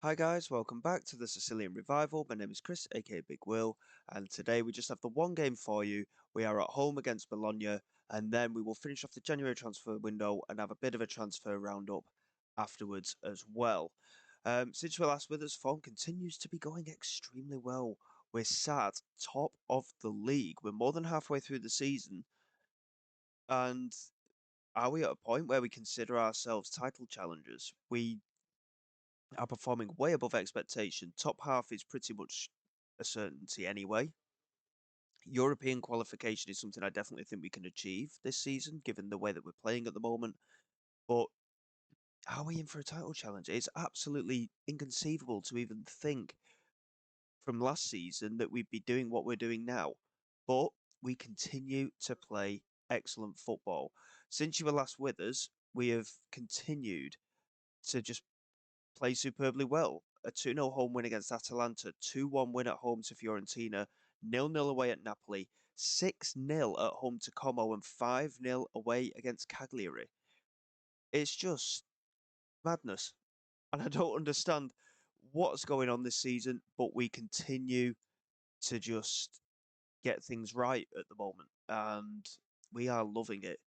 Hi guys, welcome back to the Sicilian Revival. My name is Chris, aka Big Will, and today we just have the one game for you. We are at home against Bologna, and then we will finish off the January transfer window and have a bit of a transfer roundup afterwards as well. Since we last with us, form continues to be going extremely well. We're sat top of the league. We're more than halfway through the season, and are we at a point where we consider ourselves title challengers? We are performing way above expectation. Top half is pretty much a certainty anyway. European qualification is something I definitely think we can achieve this season, given the way that we're playing at the moment. But are we in for a title challenge? It's absolutely inconceivable to even think from last season that we'd be doing what we're doing now. But we continue to play excellent football. Since you were last with us, we have continued to just play superbly well. A 2-0 home win against Atalanta, 2-1 win at home to Fiorentina, 0-0 away at Napoli, 6-0 at home to Como, and 5-0 away against Cagliari. It's just madness. And I don't understand what's going on this season, but we continue to just get things right at the moment, and we are loving it.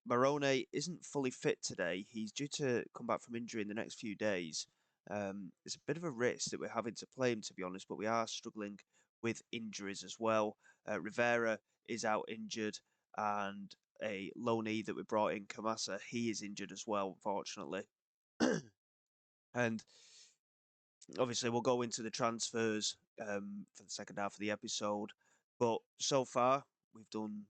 Morone isn't fully fit today. He's due to come back from injury in the next few days. It's a bit of a risk that we're having to play him, to be honest, but we are struggling with injuries as well. Rivera is out injured, and a loanee that we brought in, Kamasa, he is injured as well, unfortunately. And obviously, we'll go into the transfers for the second half of the episode. But so far, we've done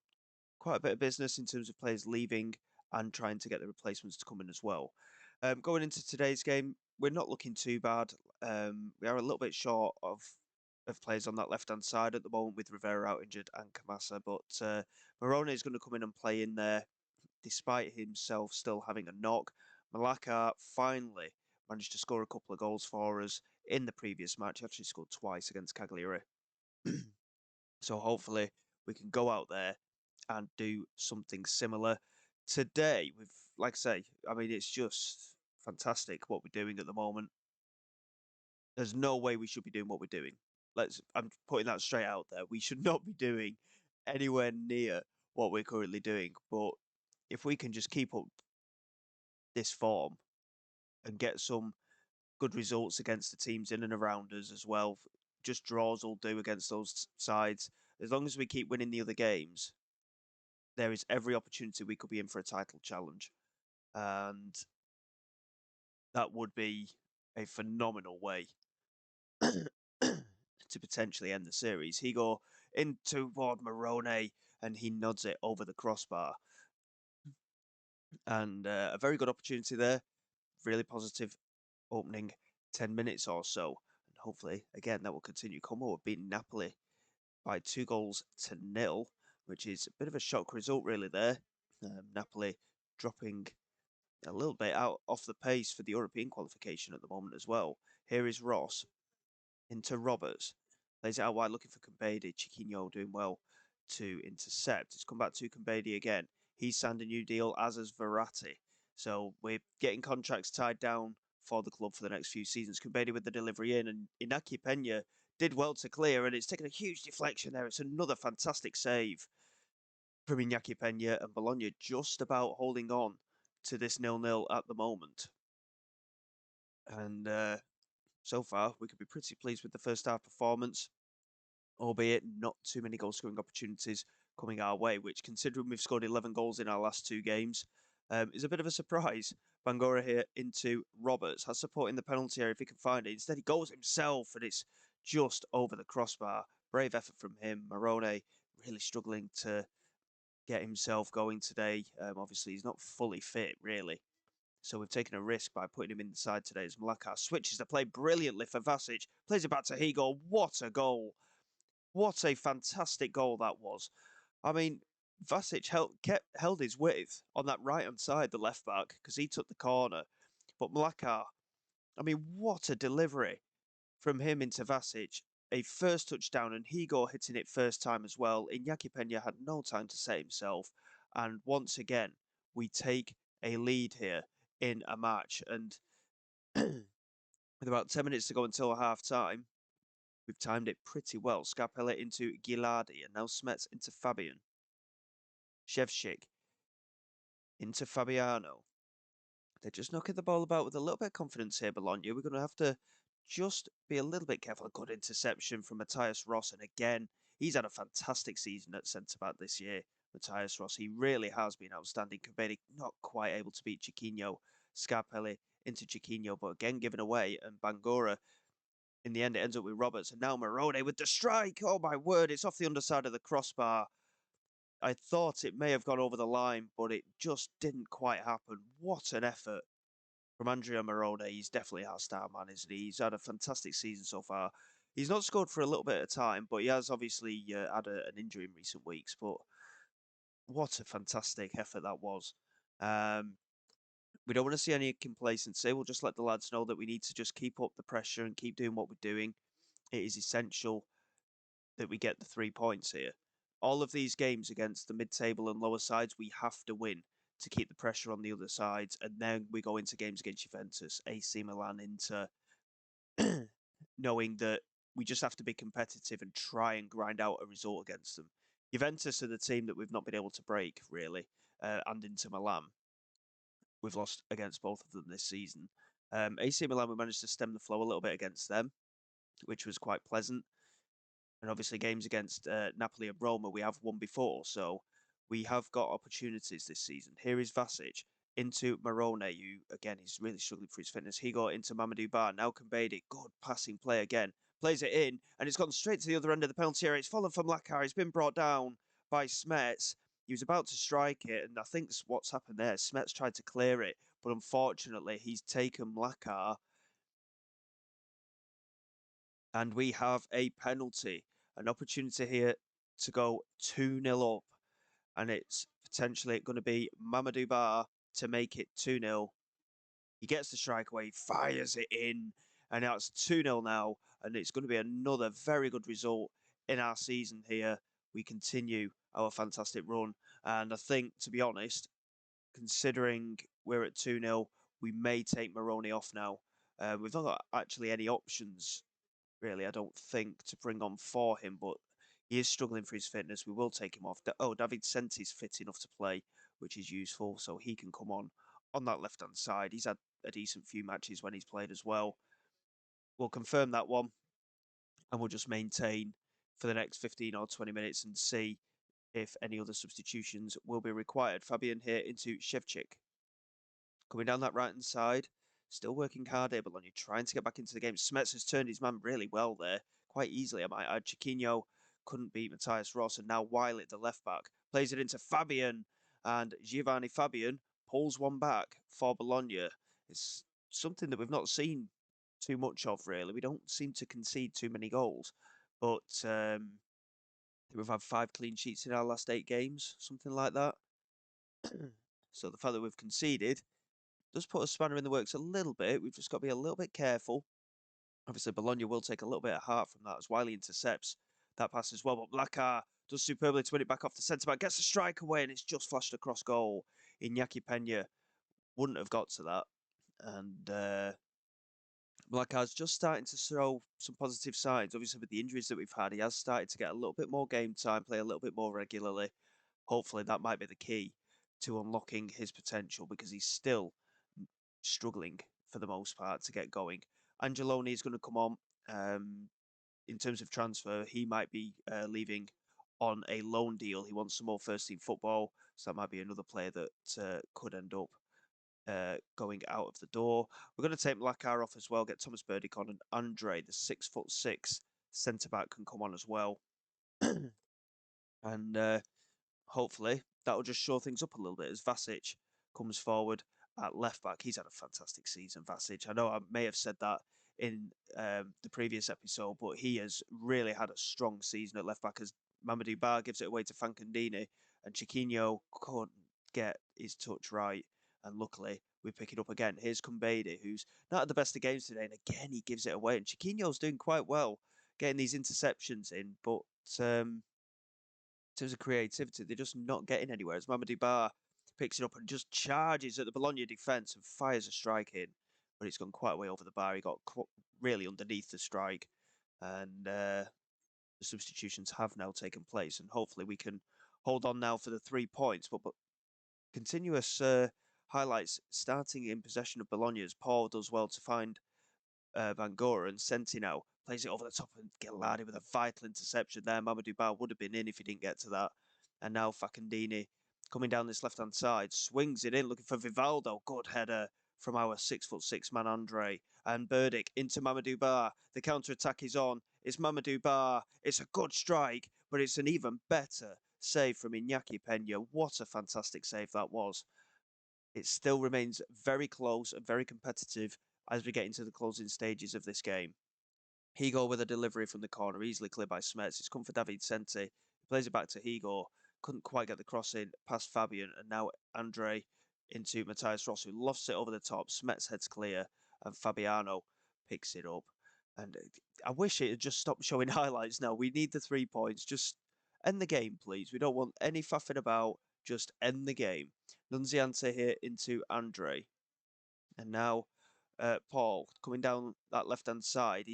quite a bit of business in terms of players leaving and trying to get the replacements to come in as well. Going into today's game, we're not looking too bad. We are a little bit short of players on that left-hand side at the moment with Rivera out injured and Kamasa, but Morone is going to come in and play in there despite himself still having a knock. Malaka finally managed to score a couple of goals for us in the previous match. He actually scored twice against Cagliari. So hopefully we can go out there and do something similar. Today, with like I say, I mean, it's just fantastic what we're doing at the moment. There's no way we should be doing what we're doing. I'm putting that straight out there. We should not be doing anywhere near what we're currently doing. But if we can just keep up this form and get some good results against the teams in and around us as well, just draws will do against those sides. As long as we keep winning the other games, there is every opportunity we could be in for a title challenge. And that would be a phenomenal way to potentially end the series. He go in toward Morone and he nods it over the crossbar. And a very good opportunity there. Really positive opening 10 minutes or so. And hopefully, again, that will continue. Como have beaten Napoli by 2-0, which is a bit of a shock result, really, there. Napoli dropping a little bit out off the pace for the European qualification at the moment as well. Here is Ross into Roberts. Lays it out wide looking for Kumbedi. Chiquinho doing well to intercept. It's come back to Kumbedi again. He's signed a new deal, as has Verratti. So we're getting contracts tied down for the club for the next few seasons. Kumbedi with the delivery in, and Inaki Pena did well to clear, and it's taken a huge deflection there. It's another fantastic save from Inaki Pena, and Bologna just about holding on to this 0-0 at the moment. And so far, we could be pretty pleased with the first half performance, albeit not too many goal scoring opportunities coming our way, which, considering we've scored 11 goals in our last two games, is a bit of a surprise. Bangora here into Roberts, has support in the penalty area if he can find it. Instead, he goes himself, and it's just over the crossbar. Brave effort from him. Morone really struggling to get himself going today. Obviously, he's not fully fit, really. So we've taken a risk by putting him inside today as Malaka switches the play brilliantly for Vasic. Plays it back to Higo. What a goal. What a fantastic goal that was. I mean, Vasic held his width on that right-hand side, the left back, because he took the corner. But Malaka, I mean, what a delivery from him into Vasic. A first touchdown, and Higo hitting it first time as well. Iñaki Peña had no time to set himself. And once again, we take a lead here in a match. And With about 10 minutes to go until half time, we've timed it pretty well. Scarpella into Gilardi, and now Smets into Fabian. Shevchik into Fabiano. They're just knocking the ball about with a little bit of confidence here, Bologna. We're going to have to just be a little bit careful. A good interception from Matthias Ross. And again, he's had a fantastic season at centre-back this year, Matthias Ross. He really has been outstanding. Kabedi not quite able to beat Chiquinho. Scarpelli into Chiquinho, but again given away. And Bangura, in the end, it ends up with Roberts. And now Morone with the strike. Oh, my word. It's off the underside of the crossbar. I thought it may have gone over the line, but it just didn't quite happen. What an effort from Andrea Morone. He's definitely our star man, isn't he? He's had a fantastic season so far. He's not scored for a little bit of time, but he has obviously had an injury in recent weeks. But what a fantastic effort that was. We don't want to see any complacency. We'll just let the lads know that we need to just keep up the pressure and keep doing what we're doing. It is essential that we get the 3 points here. All of these games against the mid-table and lower sides, we have to win to keep the pressure on the other sides. And then we go into games against Juventus, AC Milan, Inter, knowing that we just have to be competitive and try and grind out a result against them. Juventus are the team that we've not been able to break, really, and Inter Milan. We've lost against both of them this season. AC Milan, we managed to stem the flow a little bit against them, which was quite pleasant. And obviously games against Napoli and Roma we have won before, so we have got opportunities this season. Here is Vasic into Morone, who, again, he's really struggling for his fitness. He got into Mamadou Bar, now Kambedi, good passing play again. Plays it in, and it's gone straight to the other end of the penalty area. It's fallen from Lakar, he's been brought down by Smets. He was about to strike it, and I think what's happened there, Smets tried to clear it, but unfortunately he's taken Lakar. And we have a penalty, an opportunity here to go 2-0 up. And it's potentially going to be Mamadou Bar to make it 2-0. He gets the strike away, fires it in, and now it's 2-0 now. And it's going to be another very good result in our season here. We continue our fantastic run. And I think, to be honest, considering we're at 2-0, we may take Moroni off now. We've not got actually any options really, I don't think, to bring on for him, but he is struggling for his fitness. We will take him off. Oh, David Senti's fit enough to play, which is useful, so he can come on that left-hand side. He's had a decent few matches when he's played as well. We'll confirm that one, and we'll just maintain for the next 15 or 20 minutes and see if any other substitutions will be required. Fabian here into Shevchik. Coming down that right-hand side. Still working hard here, Bologna trying to get back into the game. Smets has turned his man really well there. Quite easily, I might add. Chiquinho couldn't beat Matthias Ross, and now Wiley at the left-back. Plays it into Fabian, and Giovanni Fabian pulls one back for Bologna. It's something that we've not seen too much of, really. We don't seem to concede too many goals, but we've had 5 clean sheets in our last 8 games, something like that. So the fact that we've conceded does put a spanner in the works a little bit. We've just got to be a little bit careful. Obviously, Bologna will take a little bit of heart from that as Wiley intercepts that pass as well. But Blackar does superbly to win it back off the centre-back. Gets the strike away, and it's just flashed across goal. Iñaki Peña wouldn't have got to that. And Blackar's just starting to show some positive signs. Obviously, with the injuries that we've had, he has started to get a little bit more game time, play a little bit more regularly. Hopefully, that might be the key to unlocking his potential, because he's still struggling for the most part to get going. Angeloni is going to come on. In terms of transfer, he might be leaving on a loan deal. He wants some more first-team football, so that might be another player that could end up going out of the door. We're going to take Lakar off as well, get Thomas Burdick on, and Andre, the 6'6" centre-back, can come on as well. And hopefully that will just shore things up a little bit as Vasic comes forward at left back. He's had a fantastic season, Vasic. I know I may have said that in the previous episode, but he has really had a strong season at left back as Mamadou Bar gives it away to Fancandini, and Chiquinho couldn't get his touch right. And luckily, we pick it up again. Here's Kumbedi, who's not at the best of games today, and again, he gives it away. And Chiquinho's doing quite well getting these interceptions in, but in terms of creativity, they're just not getting anywhere. As Mamadou Bar picks it up and just charges at the Bologna defence and fires a strike in. but it's gone quite a way over the bar. He got really underneath the strike, and the substitutions have now taken place, and hopefully we can hold on now for the 3 points. But continuous highlights starting in possession of Bologna as Paul does well to find Bangura, and Sentinel plays it over the top, and Gillardi with a vital interception there. Mamadou Ba would have been in if he didn't get to that. And now Facandini coming down this left-hand side, swings it in, looking for Vivaldo. Good header from our 6'6" man Andre. And Burdick into Mamadou Ba. The counter-attack is on. It's Mamadou Ba. It's a good strike, but it's an even better save from Iñaki Peña. What a fantastic save that was. It still remains very close and very competitive as we get into the closing stages of this game. Higo with a delivery from the corner, easily cleared by Smets. It's come for David Sente. He plays it back to Higo. Couldn't quite get the cross in past Fabian, and now Andre into Matthias Ross, who lofts it over the top. Smets heads clear, and Fabiano picks it up. And I wish it had just stopped showing highlights now. We need the 3 points. Just end the game, please. We don't want any faffing about. Just end the game. Nunziante here into Andre. And now Paul coming down that left-hand side.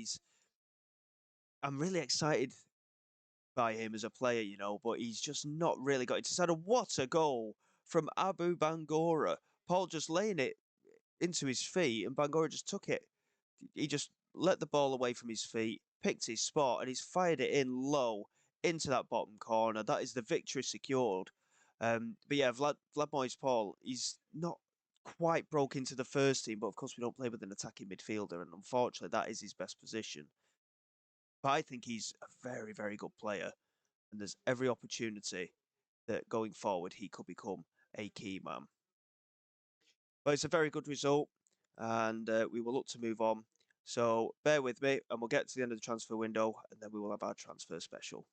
I'm really excited by him as a player, but he's just not really got it. Decided, what a goal from Abu Bangura. Paul just laying it into his feet, and Bangura just took it. He just let the ball away from his feet, picked his spot, and he's fired it in low into that bottom corner. That is the victory secured. But yeah, Vlad Moyes Paul, he's not quite broke into the first team, but of course we don't play with an attacking midfielder, and unfortunately that is his best position. But I think he's a very, very good player, and there's every opportunity that going forward he could become a key man. But it's a very good result, and we will look to move on. So bear with me, and we'll get to the end of the transfer window, and then we will have our transfer special.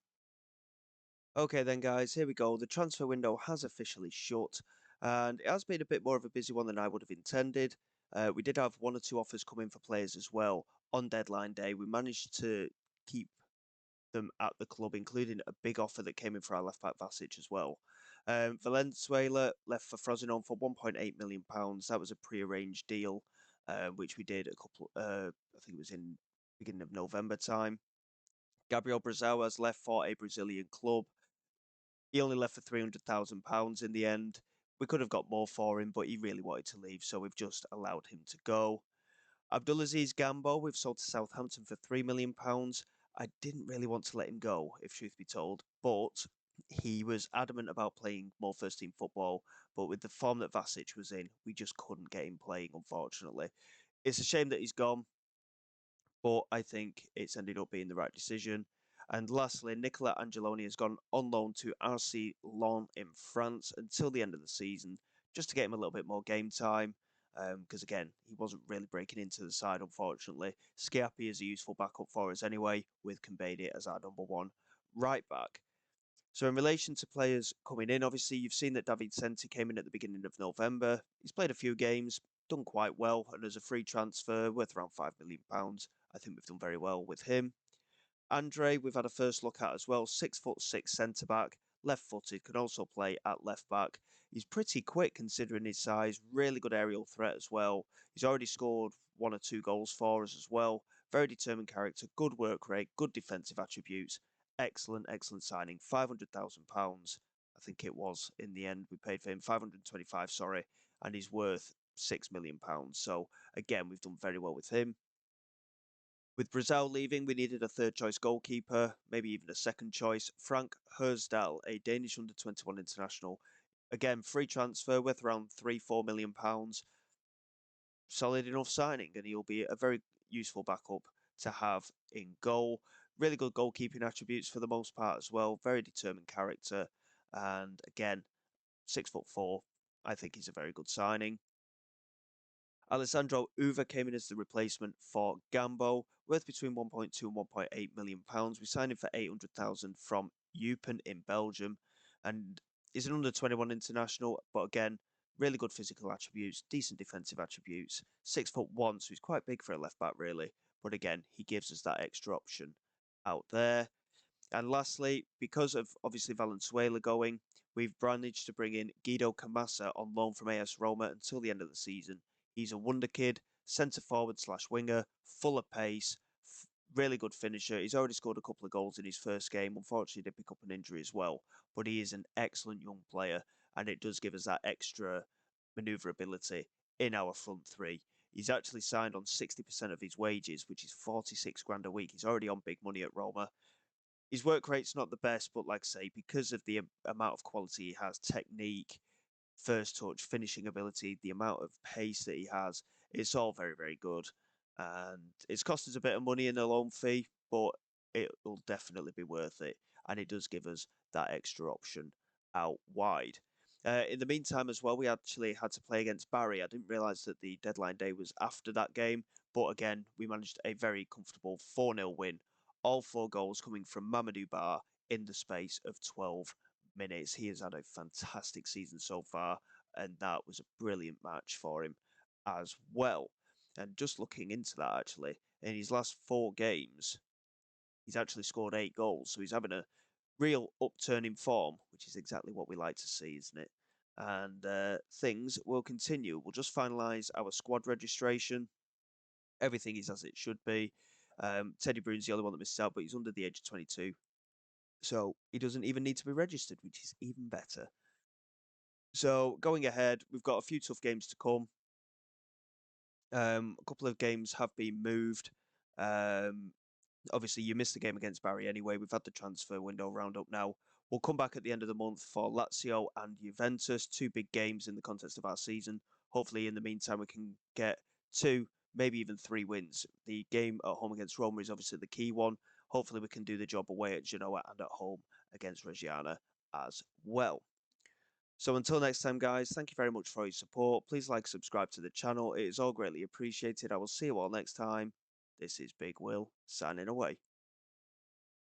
Okay then guys, here we go. The transfer window has officially shut, and it has been a bit more of a busy one than I would have intended. We did have 1 or 2 offers come in for players as well on deadline day. We managed to keep them at the club, including a big offer that came in for our left back Vasic as well. Valenzuela left for Frosinone for £1.8 million. That was a pre-arranged deal, which we did I think it was in beginning of November time. Gabriel Brazao has left for a Brazilian club. He only left for £300,000 in the end. We could have got more for him, but he really wanted to leave, so we've just allowed him to go. Abdulaziz Gambo, we've sold to Southampton for £3 million. I didn't really want to let him go, if truth be told, but he was adamant about playing more first team football. But with the form that Vasic was in, we just couldn't get him playing, unfortunately. It's a shame that he's gone, but I think it's ended up being the right decision. And lastly, Nicola Angeloni has gone on loan to RC Lens in France until the end of the season, just to get him a little bit more game time. Because again, he wasn't really breaking into the side, unfortunately. Schiappi is a useful backup for us anyway, with Kambedi as our number 1 right back. So in relation to players coming in, obviously you've seen that David Senti came in at the beginning of November. He's played a few games, done quite well, and as a free transfer worth around £5 million, I think we've done very well with him. Andre, we've had a first look at as well. 6'6" centre back, left footed, can also play at left back. He's pretty quick considering his size, really good aerial threat as well. He's already scored 1 or 2 goals for us as well. Very determined character, good work rate, good defensive attributes. Excellent, excellent signing. £500,000, I think it was in the end. We paid for him 525, sorry, and he's worth £6 million. So again, we've done very well with him. With Brazil leaving, we needed a third choice goalkeeper, maybe even a second choice. Frank Hersdal, a Danish under-21 international. Again, free transfer worth around £3-4 million. Solid enough signing, and he'll be a very useful backup to have in goal. Really good goalkeeping attributes for the most part as well. Very determined character. And again, 6'4". I think he's a very good signing. Alessandro Uva came in as the replacement for Gambo, worth between 1.2 and 1.8 million pounds. We signed him for 800,000 from Eupen in Belgium, and he's an under-21 international, but again, really good physical attributes, decent defensive attributes. 6'1", so he's quite big for a left back, really. But again, he gives us that extra option out there. And lastly, because of obviously Valenzuela going, we've managed to bring in Guido Camassa on loan from AS Roma until the end of the season. He's a wonder kid, centre forward slash winger, full of pace, really good finisher. He's already scored a couple of goals in his first game. Unfortunately, he did pick up an injury as well, but he is an excellent young player, and it does give us that extra manoeuvrability in our front three. He's actually signed on 60% of his wages, which is 46 grand a week. He's already on big money at Roma. His work rate's not the best, but like I say, because of the amount of quality he has, technique, first touch, finishing ability, the amount of pace that he has, it's all very, very good. And it's cost us a bit of money in the loan fee, but it will definitely be worth it. And it does give us that extra option out wide. In the meantime, as well, we actually had to play against Barry. I didn't realise that the deadline day was after that game, but again, we managed a very comfortable 4-0 win. All 4 goals coming from Mamadou Bar in the space of 12 minutes. He has had a fantastic season so far, and that was a brilliant match for him as well. And just looking into that, actually, in his last 4 games, he's actually scored 8 goals. So he's having a real upturn in form, which is exactly what we like to see, isn't it? And things will continue. We'll just finalise our squad registration. Everything is as it should be. Teddy Brune's the only one that misses out, but he's under the age of 22. So he doesn't even need to be registered, which is even better. So going ahead, we've got a few tough games to come. A couple of games have been moved. Um, Obviously, you missed the game against Barry anyway. We've had the transfer window roundup now. We'll come back at the end of the month for Lazio and Juventus, 2 big games in the context of our season. Hopefully, in the meantime, we can get 2, maybe even 3 wins. The game at home against Roma is obviously the key one. Hopefully, we can do the job away at Genoa and at home against Reggiana as well. So until next time, guys, thank you very much for your support. Please like, subscribe to the channel. It is all greatly appreciated. I will see you all next time. This is Big Will, signing away.